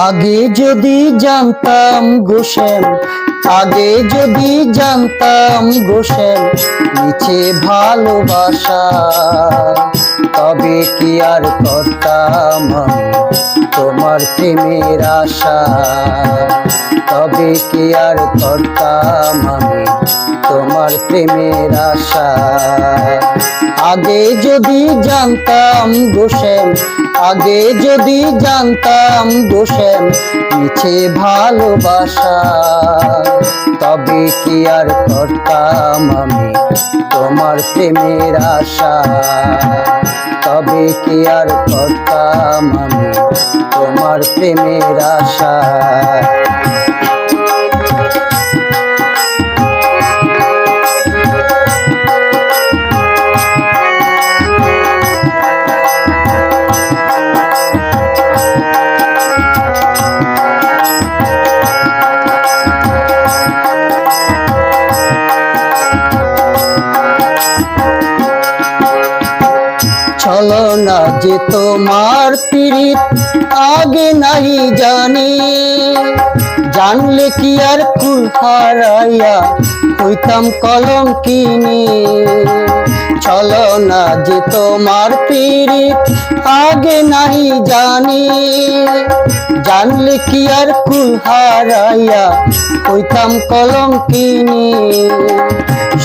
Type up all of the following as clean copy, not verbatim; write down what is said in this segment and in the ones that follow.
আগে যদি জানতাম গোসেন, আগে যদি জানতাম গোসেন নিচে ভালোবাসা, তবে কি আর করতাম আমি তোমার প্রেমের আশা, তবে কি আর করতাম আমি তোমার প্রেমের আশা। আগে যদি জানতাম গোসেন, আগে যদি জানতাম গোসেন মিছে ভালোবাসা, তবে কি আর করতাম আমি তোমার প্রেমের আশা, তবে কি আর করতাম আমি তোমার প্রেমের আশা। চলো না যে তোমার পীড়িত আগে নাই জানি, জানলে কি আর কুল হারাইয়া হইতাম কলঙ্কিনী। চলো না যে তোমার পীড়িত আগে নাই জানি, জানলে কি আর কুল হারাইয়া হইতাম কলঙ্কিনী।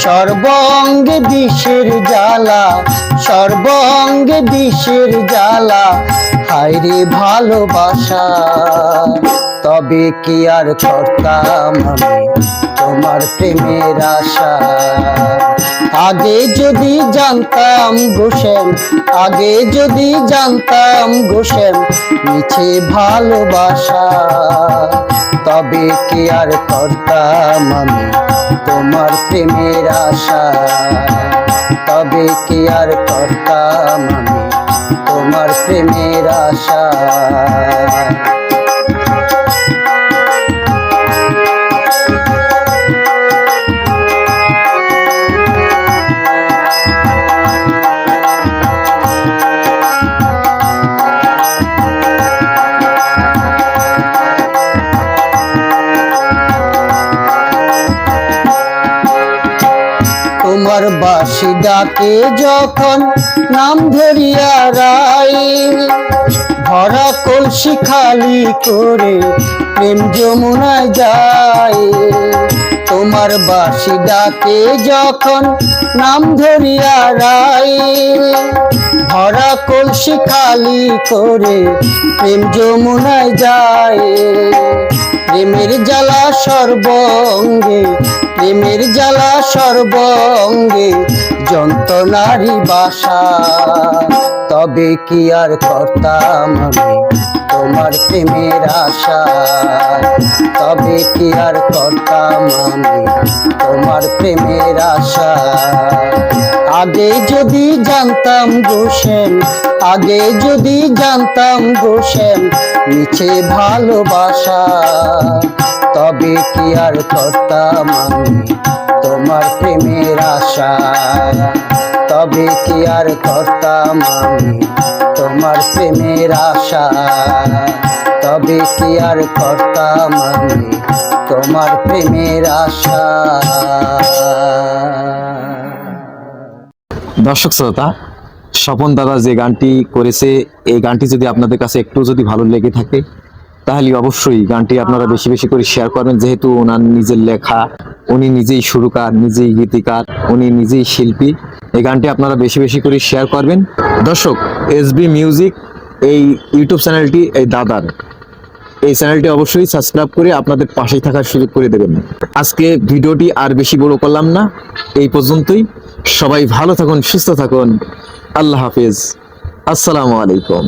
সর্বঙ্গে বিষের জ্বালা, সর্বঙ্গে বিষের জ্বালা, হায়রে ভালোবাসা, তবে কি আর করতাম আমি তোমার প্রেমের আশা। আগে যদি জানতাম গোসেন, আগে যদি জানতাম গোসেন মিছে ভালোবাসা, তবে কি আর করতাম আমি তোমার প্রেমের আশা, তবে কি আর করতাম আমি তোমার প্রেমের আশা। তোমার বাঁশি ডাকে যখন নাম ধরিয়া রাই, ভরা কলসি খালি করে প্রেম যমুনায় যায়। তোমার বাঁশি ডাকে যখন নাম ধরিয়া রাই, ভরা কলসি খালি করে প্রেম যমুনায় যায়। প্রেমের জ্বালা সর্বঙ্গে, প্রেমের জ্বালা সর্বঙ্গে যন্ত্রণারই বাসা, তবে কি আর করতাম আমি তোমার প্রেমের আশা, তবে কি আর করতাম আমি তোমার প্রেমের আশা। আগে যদি জানতাম গোসেন, আগে যদি জানতাম গোসেন মিছে ভালোবাসা, তবে কি আর করতাম আমি তোমার প্রেমের আশা, তবে কি আর করতাম আমি তোমার প্রেমের আশা, তবে কি আর করতাম আমি তোমার প্রেমের আশা। দর্শক শ্রোতা, স্বপন দাদা যে গানটি করেছে, এই গানটি যদি আপনাদের কাছে একটু যদি ভালো লেগে থাকে তাহলে অবশ্যই গানটি আপনারা বেশি বেশি করে শেয়ার করবেন, যেহেতু ওনার নিজের লেখা, উনি নিজেই সুরকার, নিজেই গীতিকার, উনি নিজেই শিল্পী। এই গানটি আপনারা বেশি বেশি করে শেয়ার করবেন। দর্শক, এসবি মিউজিক এই ইউটিউব চ্যানেলটি এই দাদার, এই চ্যানেলটি অবশ্যই সাবস্ক্রাইব করে আপনাদের পাশেই থাকার সুযোগ করে দেবেন। আজকে ভিডিওটি আর বেশি বড় করলাম না, এই পর্যন্তই। সবাই ভালো থাকুন, সুস্থ থাকুন। আল্লাহ হাফেজ, আসসালামু আলাইকুম।